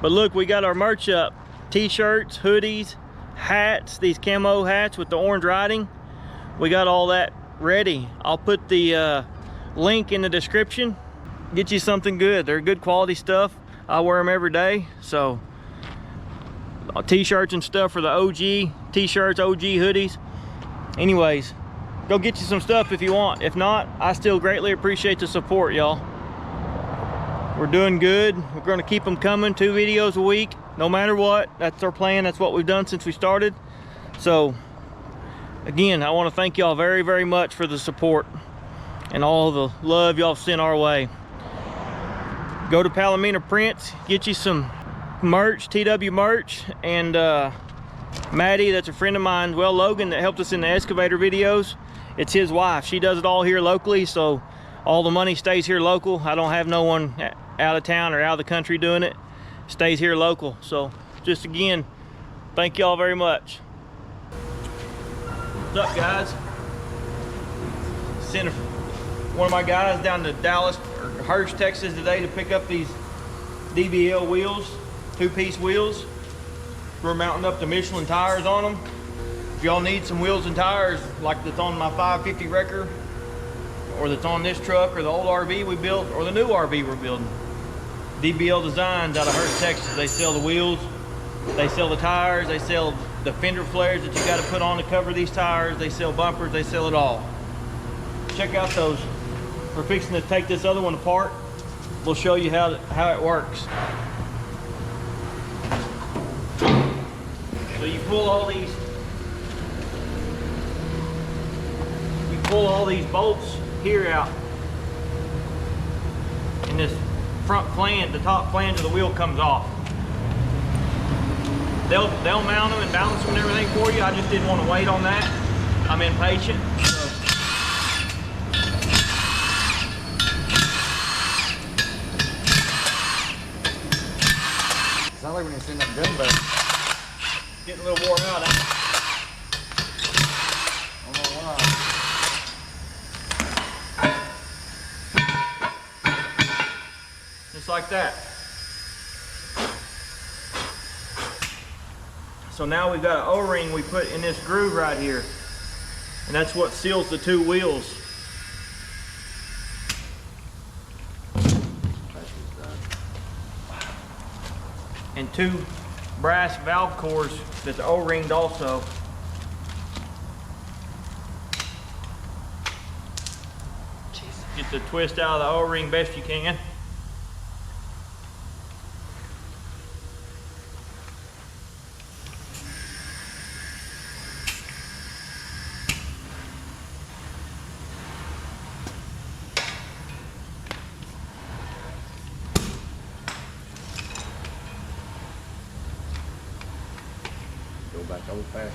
But look, we got our merch up. T-shirts, hoodies, hats, these camo hats with the orange writing. We got all that ready. I'll put the link in the description. Get you something good. They're good quality stuff. I wear them every day. So t-shirts and stuff for the OG t-shirts, OG hoodies. Anyways, go get you some stuff if you want. If not, I still greatly appreciate the support, y'all. We're doing good. We're going to keep them coming, 2 videos a week, no matter what. That's our plan. That's what we've done since we started. So again, I want to thank y'all very, very much for the support and all the love y'all sent our way. Go to Palomino Prints, get you some merch, TW merch, and Maddie, that's a friend of mine, well, Logan, that helped us in the excavator videos. It's his wife. She does it all here locally, so all the money stays here local. I don't have no one out of town or out of the country doing it. Stays here local. So just again, thank y'all very much. What's up, guys? Sent one of my guys down to Dallas or Hurst, Texas today to pick up these DBL wheels, 2-piece wheels. We're mounting up the Michelin tires on them. If y'all need some wheels and tires like that's on my 550 wrecker, or that's on this truck, or the old RV we built, or the new RV we're building, DBL Designs out of Hurst, Texas. They sell the wheels, they sell the tires, they sell the fender flares that you got to put on to cover these tires, they sell bumpers, they sell it all. Check out those. We're fixing to take this other one apart. We'll show you how it works. So you pull all these bolts here out, and this front flange, the top flange of the wheel comes off. They'll mount them and balance them and everything for you. I just didn't want to wait on that. I'm impatient. So. Sounds like when you send that gun back. Getting a little worn out, ain't it? I don't know why. Just like that. So now we've got an O-ring we put in this groove right here, and that's what seals the 2 wheels. And 2 brass valve cores that's O-ringed also. Get the twist out of the O-ring best you can. Go back old fashioned.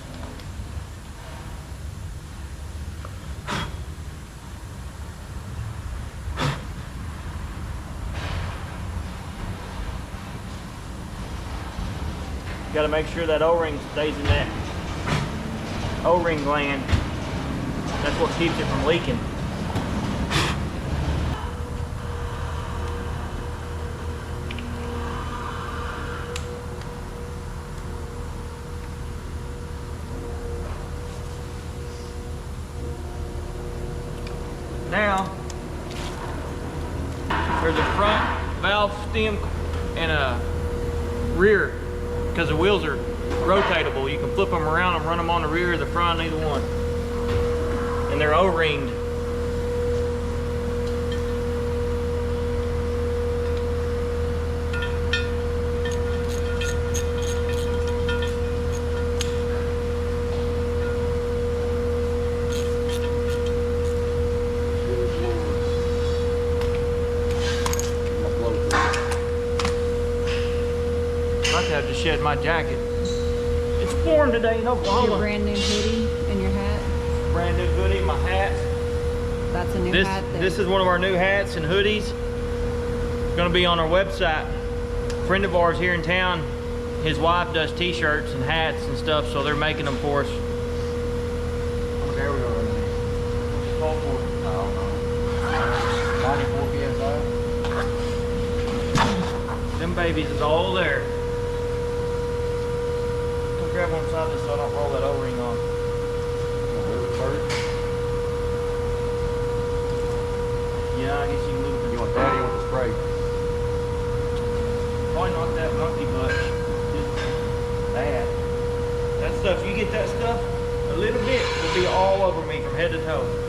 Got to make sure that O-ring stays in that O-ring gland. That's what keeps it from leaking. Now, there's a front valve stem and a rear, because the wheels are rotatable. You can flip them around and run them on the rear or the front, either one. And they're O-ringed. I have to shed my jacket. It's warm today in Oklahoma. Your brand new hoodie and your hat. Brand new hoodie, my hat. That's a new hat. This is one of our new hats and hoodies. It's gonna be on our website. A friend of ours here in town, his wife does t-shirts and hats and stuff, so they're making them for us. Oh, there we go. Call for it. I don't know. 94 PSI. Them babies is all there. grab one side this so I don't roll that O-ring on. Yeah, I guess you can move it. You want that or you want the spray? Probably not that monkey much. Just that. That stuff, you get that stuff, a little bit will be all over me from head to toe.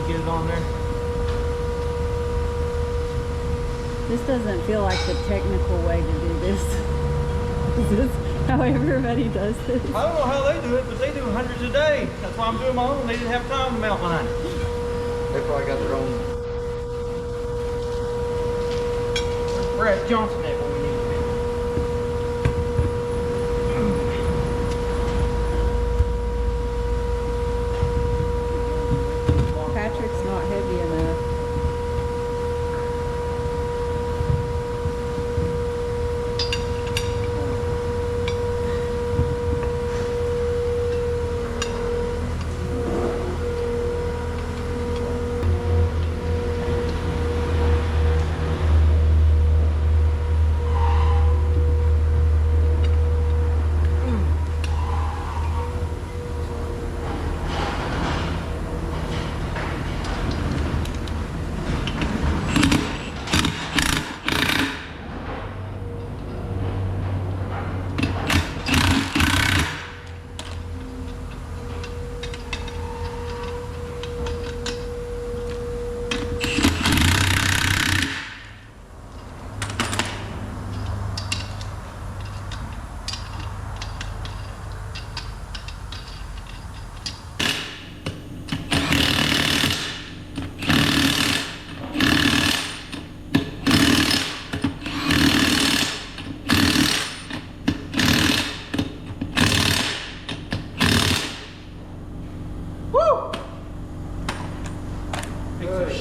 Get it on there. This doesn't feel like the technical way to do this. Is this how everybody does this? I don't know how they do it, but they do hundreds a day. That's why I'm doing my own. They didn't have time to mount mine. They probably got their own. We're at Johnson at when we need to be. Patrick's not heavy enough.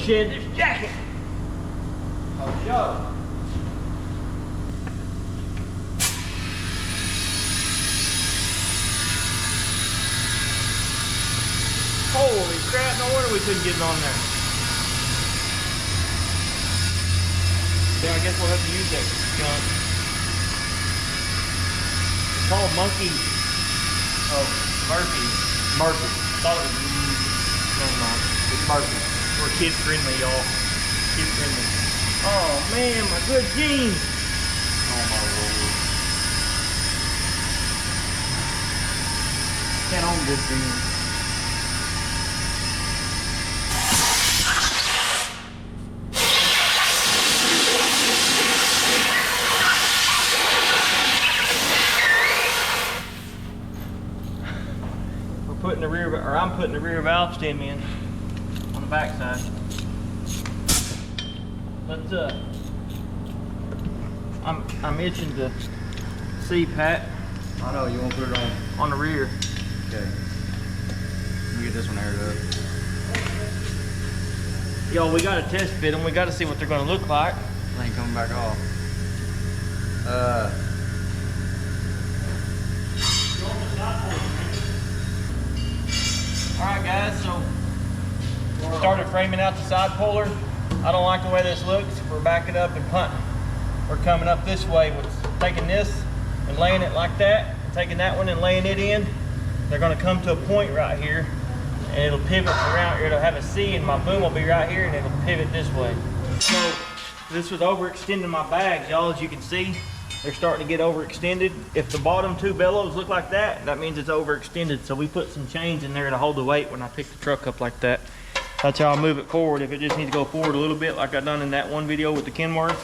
Shed this jacket. Oh, show. Holy crap, no wonder we couldn't get it on there. Yeah, I guess we'll have to use that gun. It's called Monkey. Oh, Murphy. Murphy. Thought it was, never mind. It's Murphy. We're kid friendly, y'all. Kid friendly. Oh man, my good jeans. Oh my lord. Can't own good jeans. We're putting the rear, or I'm putting the rear valve stem in. The backside. Let's I'm itching to see, Pat. I know, you want to put it on the rear. Okay. Let me get this one aired up. Yo, we gotta test fit them. We gotta see what they're gonna look like. They ain't coming back off. Alright guys, so started framing out the side puller. I don't like the way this looks. We're backing up and punting. We're coming up this way with taking this and laying it like that, and taking that one and laying it in. They're gonna come to a point right here and it'll pivot around. It'll have a C and my boom will be right here and it'll pivot this way. So this was overextending my bags, y'all, as you can see. they're starting to get overextended. If the bottom two bellows look like that, that means it's overextended. So we put some chains in there to hold the weight when I pick the truck up like that. That's how I move it forward. If it just needs to go forward a little bit like I done in that one video with the Kenworth.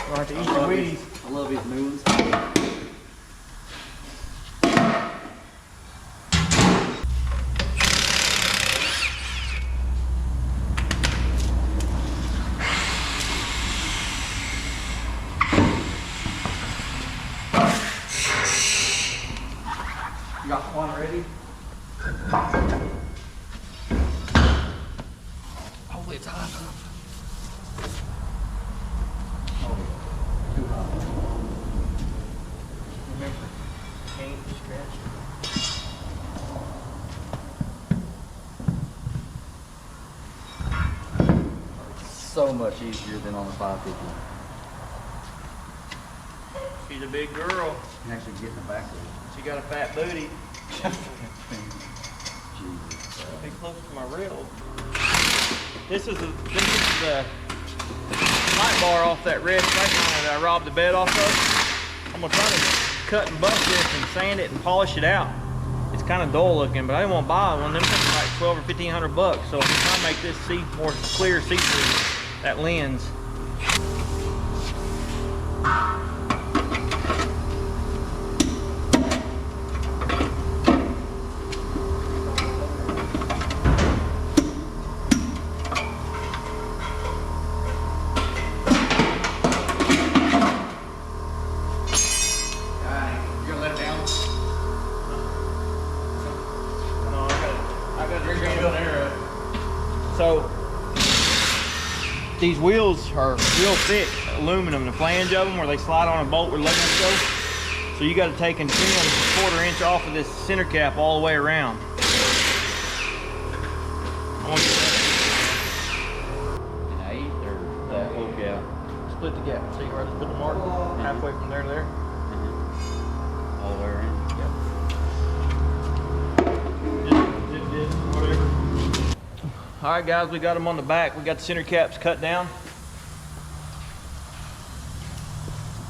We'll have to eat your Wheaties. I love these new ones. You got one ready? Hopefully it's hot enough. Oh, too hot. Remember, can't scratch. So much easier than on the 550. She's a big girl. You can actually get in the back of it. She got a fat booty. Jesus. Be close to my rail. This is the light bar off that red Freightliner that I robbed the bed off of. I'm gonna try to cut and buff this and sand it and polish it out. It's kind of dull looking, but I didn't want to buy one. Them things are like 12 or 1500 bucks. So I'm trying to make this see more clear, see-through that lens. So these wheels are real thick aluminum, the flange of them where they slide on a bolt where ligaments go. So you got to take and trim a 1/4 inch off of this center cap all the way around. I want you to An 8 or that whole gap? split the gap. See where I just put the mark halfway from there to there. All the way around. Just whatever. All right, guys, we got them on the back. We got the center caps cut down.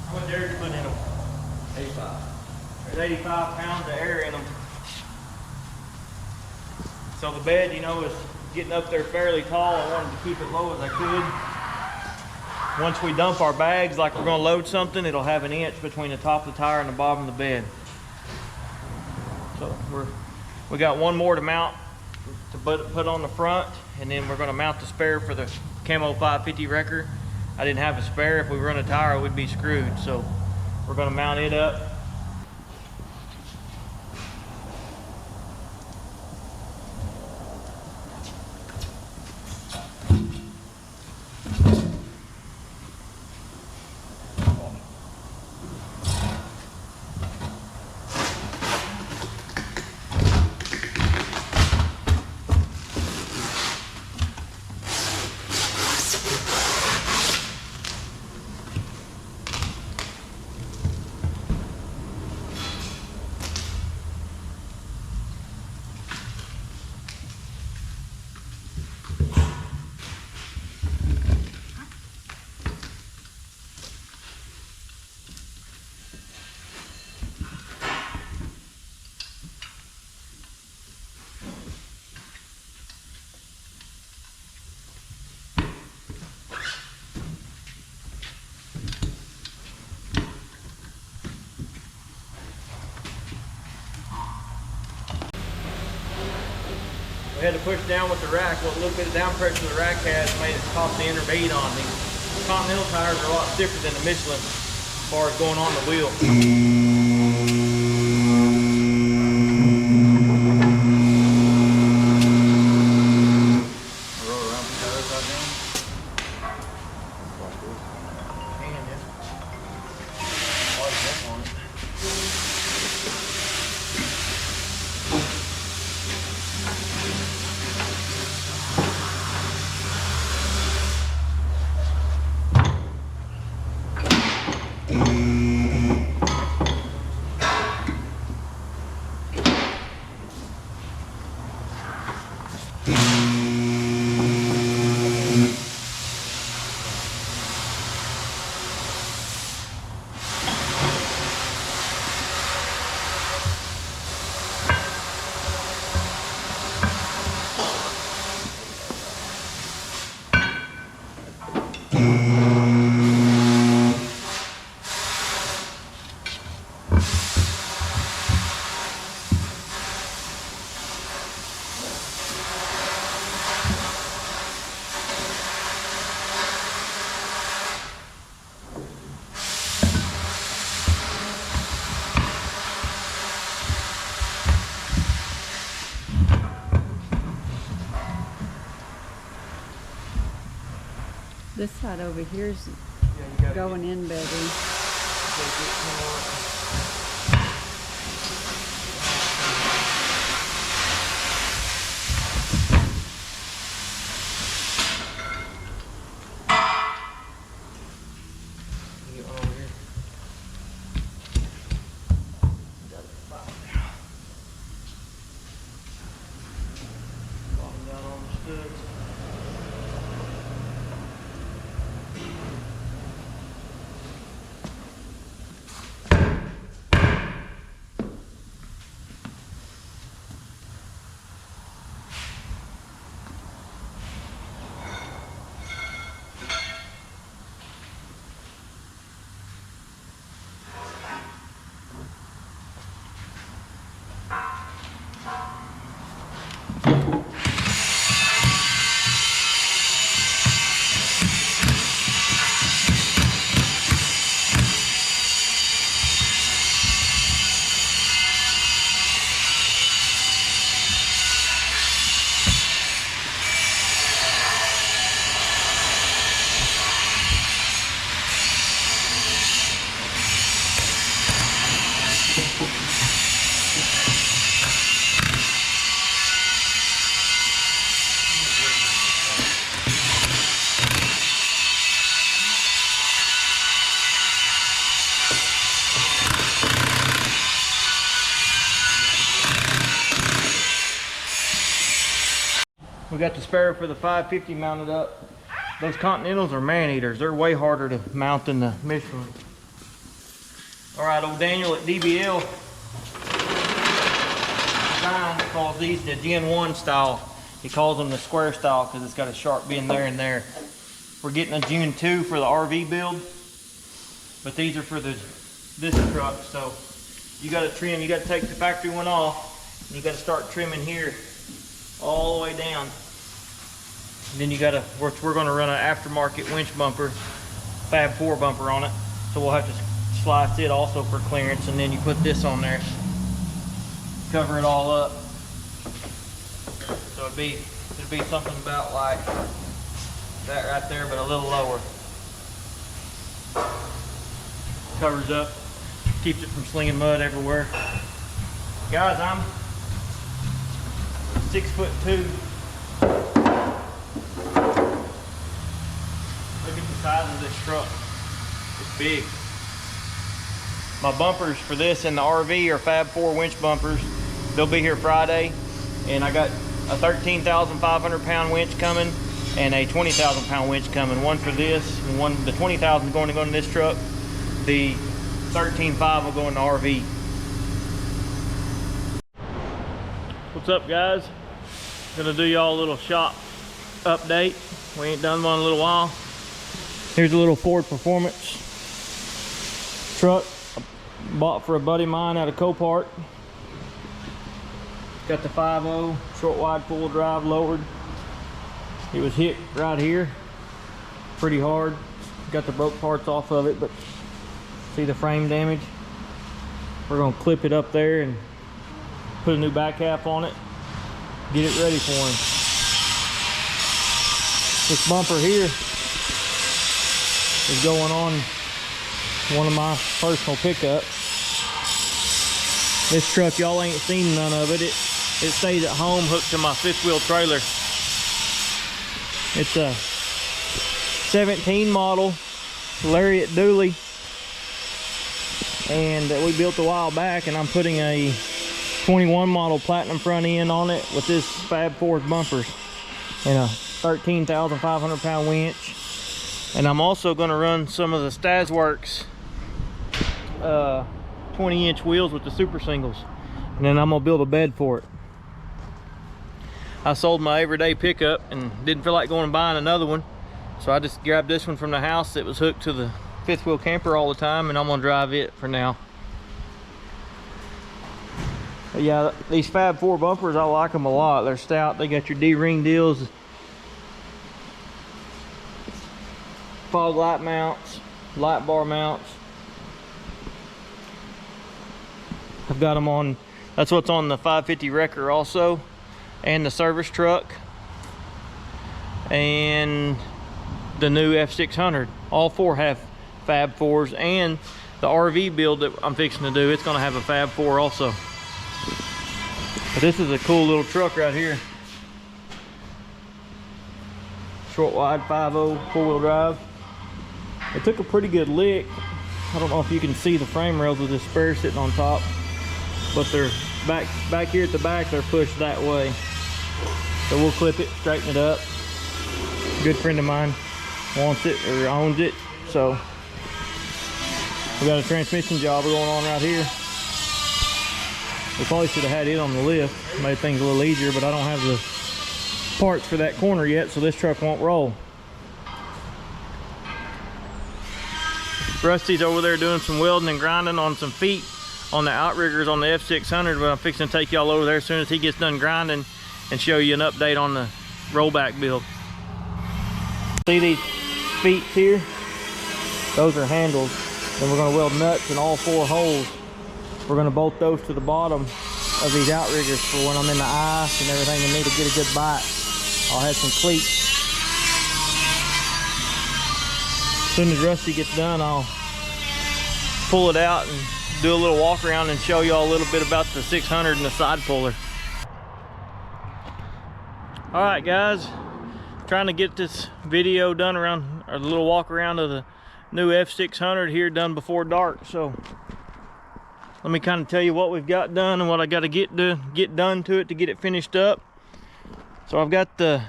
How much air did you put in them? 85. There's 85 pounds of air in them. So the bed, you know, is getting up there fairly tall. I wanted to keep it low as I could. Once we dump our bags, like we're gonna load something, it'll have an inch between the top of the tire and the bottom of the bed. So we got one more to mount to put on the front, and then we're gonna mount the spare for the Camo 550 wrecker. I didn't have a spare. If we run a tire, we'd be screwed. So we're gonna mount it up. We had to push down with the rack. What little bit of down pressure the rack has made it cost the inner bead on these. Continental tires are a lot stiffer than the Michelin as far as going on the wheel. Roll around the tires right now. And yeah. Hard to step on it. This side over here's going in better. We got the spare for the 550 mounted up. Those Continentals are man eaters. They're way harder to mount than the Michelin. All right, old Daniel at DBL Design calls these the Gen 1 style. He calls them the square style because it's got a sharp bend there and there. We're getting a Gen 2 for the RV build, but these are for this truck. So you got to trim. You got to take the factory one off, and you got to start trimming here all the way down. And then you got to, we're going to run an aftermarket winch bumper, Fab 4 bumper on it. So we'll have to slice it also for clearance, and then you put this on there, cover it all up. So it'd be something about like that right there, but a little lower. Covers up, keeps it from slinging mud everywhere. Guys, I'm 6'2". Look at the size of this truck. It's big. My bumpers for this and the RV are Fab 4 winch bumpers. They'll be here Friday. And I got a 13,500 pound winch coming and a 20,000 pound winch coming. One for this, and one, the 20,000 is going to go in this truck. The 13.5 will go in the RV. What's up, guys? Gonna do y'all a little shop update. We ain't done one in a little while. Here's a little Ford Performance truck I bought for a buddy of mine out of Copart. Got the 5.0 short wide full drive lowered. It was hit right here pretty hard. Got the broke parts off of it, but see the frame damage. We're gonna clip it up there and put a new back half on it, get it ready for him. This bumper here is going on one of my personal pickups. This truck, y'all ain't seen none of it. It stays at home hooked to my fifth wheel trailer. It's a 17 model Lariat dually, and we built a while back, and I'm putting a 21 model Platinum front end on it with this Fab 4 bumpers and a 13,500 pound winch. And I'm also going to run some of the Stasworks 20-inch wheels with the super singles, and then I'm going to build a bed for it. I sold my everyday pickup and didn't feel like going and buying another one, so I just grabbed this one from the house that was hooked to the fifth wheel camper all the time, and I'm going to drive it for now. But yeah, these Fab 4 bumpers, I like them a lot. They're stout. They got your D-ring deals, fog light mounts, light bar mounts. I've got them on, that's what's on the 550 Wrecker also, and the service truck. And the new F600. All four have Fab 4s, and the RV build that I'm fixing to do, it's gonna have a Fab 4 also. But this is a cool little truck right here. Short wide 5.0 4-wheel drive. It took a pretty good lick. I don't know if you can see the frame rails with this spare sitting on top, but they're back here at the back, they're pushed that way. So we'll clip it, straighten it up. A good friend of mine wants it or owns it, so we got a transmission job going on right here. We probably should have had it on the lift, made things a little easier, but I don't have the parts for that corner yet, so this truck won't roll. Rusty's over there doing some welding and grinding on some feet on the outriggers on the F600, but I'm fixing to take y'all over there as soon as he gets done grinding and show you an update on the rollback build. See these feet here? Those are handles. Then we're going to weld nuts in all 4 holes. We're going to bolt those to the bottom of these outriggers for when I'm in the ice and everything and need to get a good bite. I'll have some cleats. As soon as Rusty gets done, I'll pull it out and do a little walk around and show y'all a little bit about the 600 and the side puller. All right, guys, trying to get this video done around, or the little walk around of the new F600 here done before dark. So let me kind of tell you what we've got done and what I got to get done to it to get it finished up. So I've got the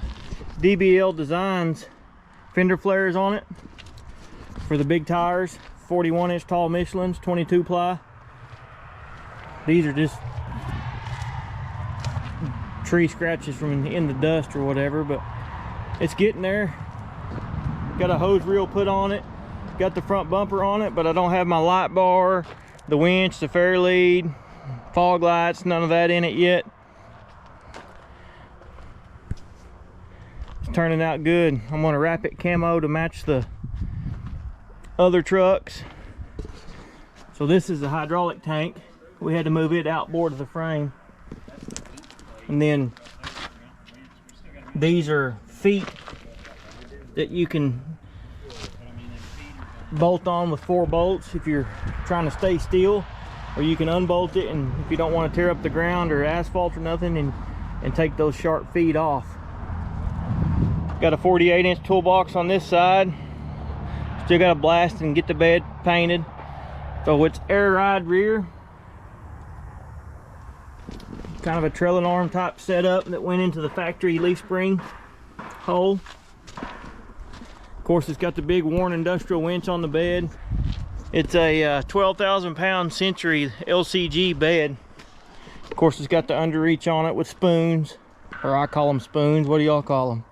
DBL Designs fender flares on it for the big tires, 41-inch tall Michelin's, 22 ply. These are just tree scratches from in the dust or whatever, but it's getting there. Got a hose reel put on it, got the front bumper on it, but I don't have my light bar, the winch, the fair lead, fog lights, none of that in it yet. It's turning out good. I'm gonna wrap it camo to match the other trucks. So this is the hydraulic tank. We had to move it outboard of the frame. And then these are feet that you can bolt on with 4 bolts if you're trying to stay still, or you can unbolt it, and if you don't want to tear up the ground or asphalt or nothing, and take those sharp feet off. Got a 48-inch toolbox on this side. Still got to blast and get the bed painted. So it's air ride rear. Kind of a trailing arm type setup that went into the factory leaf spring hole. Of course, it's got the big Warren industrial winch on the bed. It's a 12,000 pound Century LCG bed. Of course, it's got the underreach on it with spoons, or I call them spoons. What do y'all call them?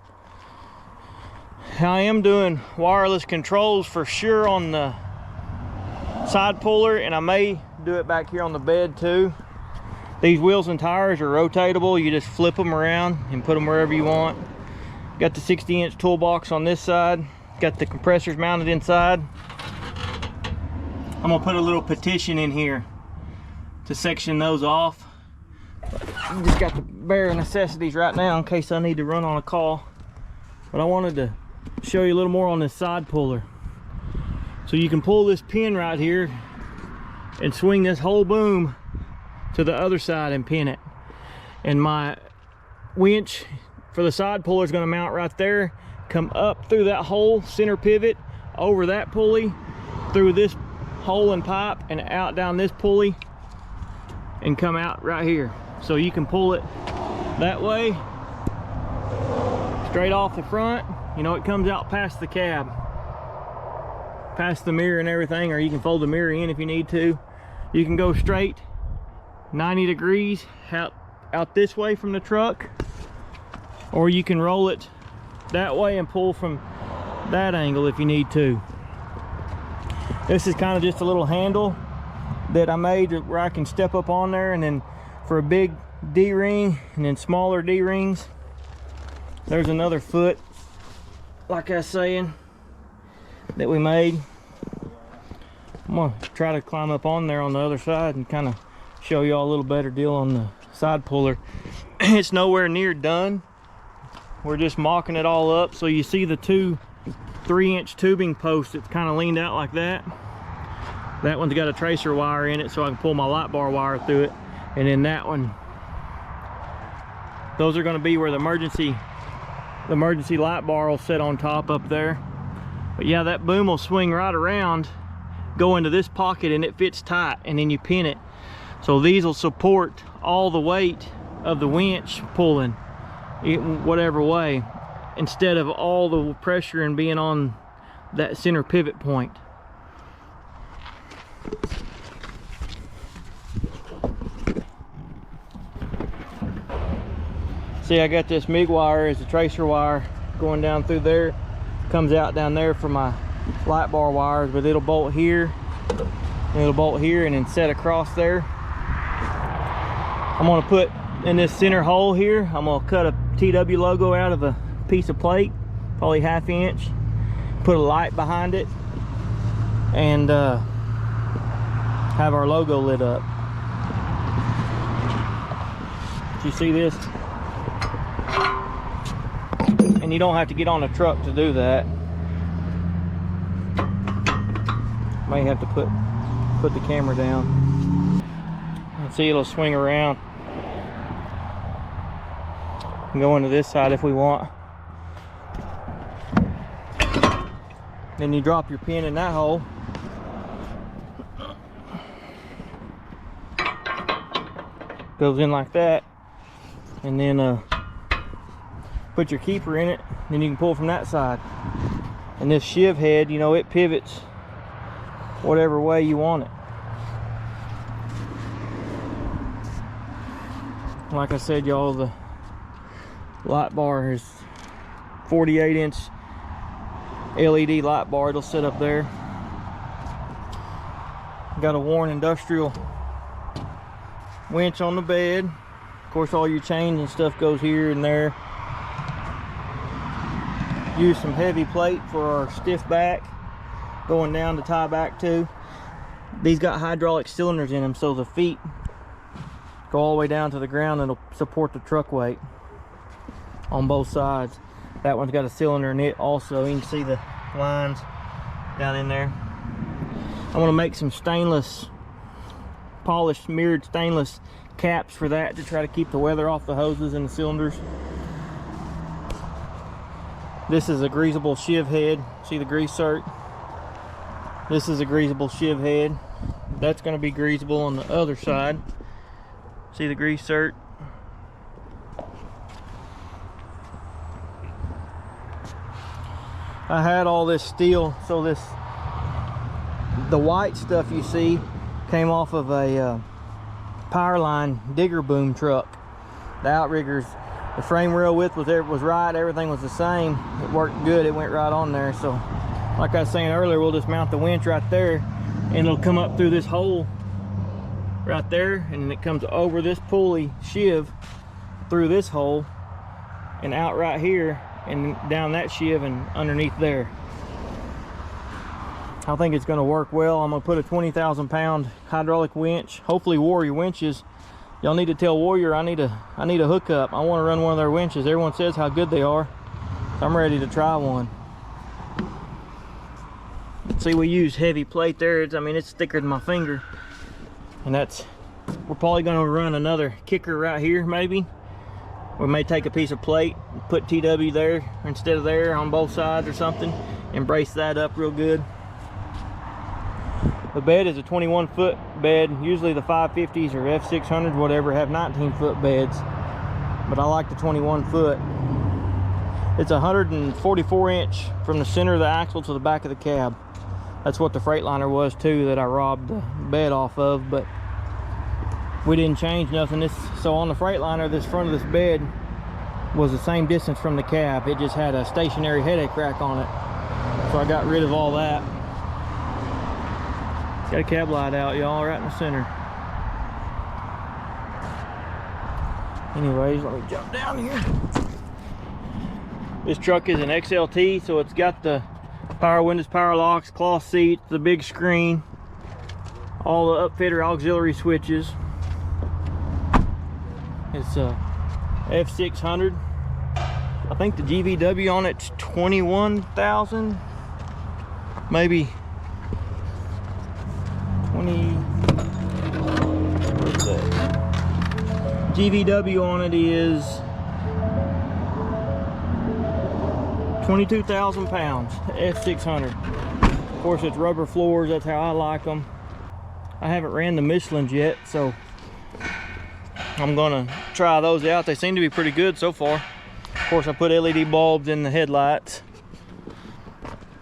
I am doing wireless controls for sure on the side puller, and I may do it back here on the bed too. These wheels and tires are rotatable. You just flip them around and put them wherever you want. Got the 60-inch toolbox on this side. Got the compressors mounted inside. I'm gonna put a little partition in here to section those off. Just got the bare necessities right now in case I need to run on a call. But I wanted to show you a little more on this side puller. So you can pull this pin right here and swing this whole boom to the other side and pin it. And my winch for the side puller is going to mount right there, come up through that whole center pivot, over that pulley, through this hole and pipe, and out down this pulley, and come out right here. So you can pull it that way, straight off the front. You know, it comes out past the cab, past the mirror and everything, or you can fold the mirror in if you need to. You can go straight 90 degrees out this way from the truck, or you can roll it that way and pull from that angle if you need to. This is kind of just a little handle that I made where I can step up on there, and then for a big D-ring and then smaller D-rings, there's another foot, like I was saying, that we made. I'm gonna try to climb up on there on the other side and kind of show y'all a little better deal on the side puller. It's nowhere near done. We're just mocking it all up. So you see the two 3-inch tubing post that's kind of leaned out like that. That one's got a tracer wire in it so I can pull my light bar wire through it. And then that one, those are going to be where the emergency light bar will sit on top up there. But yeah, that boom will swing right around, go into this pocket, and it fits tight, and then you pin it. So these will support all the weight of the winch pulling whatever way, instead of all the pressure and being on that center pivot point. See, I got this MIG wire as a tracer wire going down through there. Comes out down there for my light bar wires, but it'll bolt here, and it'll bolt here, and then set across there. I'm gonna put in this center hole here, I'm gonna cut a TW logo out of a piece of plate, probably 1/2 inch, put a light behind it, and have our logo lit up. Do you see this? And you don't have to get on a truck to do that. May have to put the camera down. And see, it'll swing around and go into this side if we want. Then you drop your pin in that hole. Goes in like that, and then put your keeper in it, then you can pull from that side. And this shiv head, you know, it pivots whatever way you want it. Like I said, y'all, the light bar is 48-inch LED light bar. It'll sit up there. Got a Warren Industrial winch on the bed. Of course, all your chains and stuff goes here and there. Use some heavy plate for our stiff back going down to tie back to. These got hydraulic cylinders in them, so the feet go all the way down to the ground, and it'll support the truck weight on both sides. That one's got a cylinder in it also. You can see the lines down in there. I'm going to make some stainless, polished mirrored stainless caps for that to try to keep the weather off the hoses and the cylinders. This is a greasable shiv head. See the grease cert? This is a greasable shiv head. That's going to be greasable on the other side. See the grease cert? I had all this steel, so the white stuff you see came off of a Powerline digger boom truck. The outriggers, the frame rail width was right, everything was the same. It worked good, it went right on there. So like I was saying earlier, we'll just mount the winch right there, and it'll come up through this hole right there, and then it comes over this pulley shiv through this hole and out right here and down that shiv and underneath there. I think it's going to work well. I'm going to put a 20,000 pound hydraulic winch, hopefully Warrior winches. Y'all need to tell Warrior I need a hookup. I want to run one of their winches. Everyone says how good they are, so I'm ready to try one. See, we use heavy plate there. I mean, it's thicker than my finger, and we're probably going to run another kicker right here. Maybe we may take a piece of plate, put TW there instead of there on both sides or something, and brace that up real good. The bed is a 21-foot bed. Usually the 550s or F600s, whatever, have 19-foot beds, but I like the 21-foot. It's 144-inch from the center of the axle to the back of the cab. That's what the Freightliner was too, that I robbed the bed off of, but we didn't change nothing. So on the Freightliner, this front of this bed was the same distance from the cab. It just had a stationary headache rack on it, so I got rid of all that. Got a cab light out, y'all, right in the center. Anyways, let me jump down here. This truck is an XLT, so it's got the power windows, power locks, cloth seats, the big screen, all the upfitter auxiliary switches. It's a F600. I think the GVW on it's 21,000, maybe 20, what's that? GVW on it is 22,000 pounds, F600. Of course, it's rubber floors, that's how I like them. I haven't ran the Michelins yet, so I'm gonna try those out. They seem to be pretty good so far. Of course, I put LED bulbs in the headlights.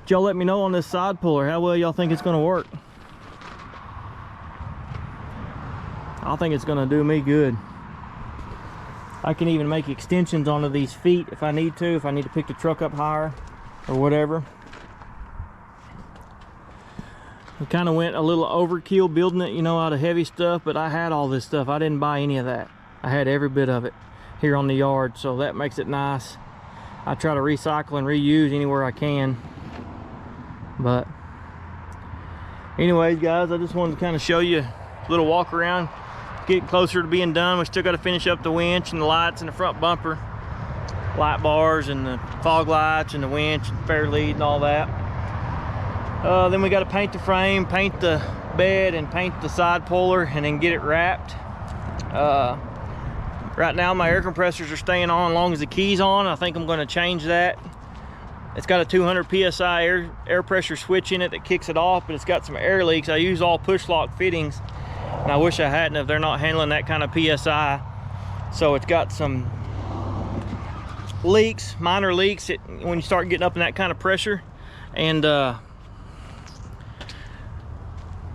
Y'all let me know on this side puller how well y'all think it's gonna work. I think it's gonna do me good. I can even make extensions onto these feet if I need to, if I need to pick the truck up higher or whatever. We kind of went a little overkill building it, you know, out of heavy stuff, but I had all this stuff. I didn't buy any of that. I had every bit of it here on the yard, so that makes it nice. I try to recycle and reuse anywhere I can. But anyways, guys, I just wanted to kind of show you a little walk around, get closer to being done. We still got to finish up the winch and the lights in the front bumper, light bars and the fog lights and the winch and fair lead and all that. Then we got to paint the frame, paint the bed, and paint the side puller, and then get it wrapped. Right now my air compressors are staying on as long as the key's on. I think I'm going to change that. It's got a 200 psi air pressure switch in it that kicks it off, but it's got some air leaks. I use all push lock fittings, and I wish I hadn't if they're not handling that kind of psi. So it's got some leaks, minor leaks when you start getting up in that kind of pressure, and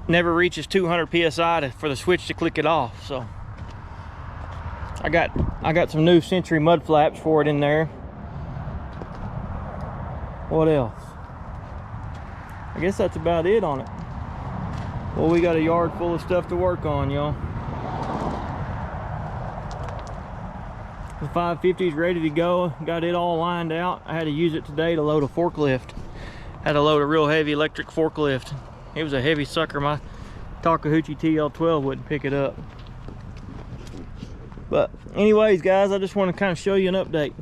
never reaches 200 psi for the switch to click it off. So I got some new Century mud flaps for it in there. What else? I guess that's about it on it. Well, we got a yard full of stuff to work on, y'all. The 550 is ready to go. Got it all lined out. I had to use it today to load a forklift. Had to load a real heavy electric forklift. It was a heavy sucker. My Takahauchi TL12 wouldn't pick it up. But anyways, guys, I just want to kind of show you an update.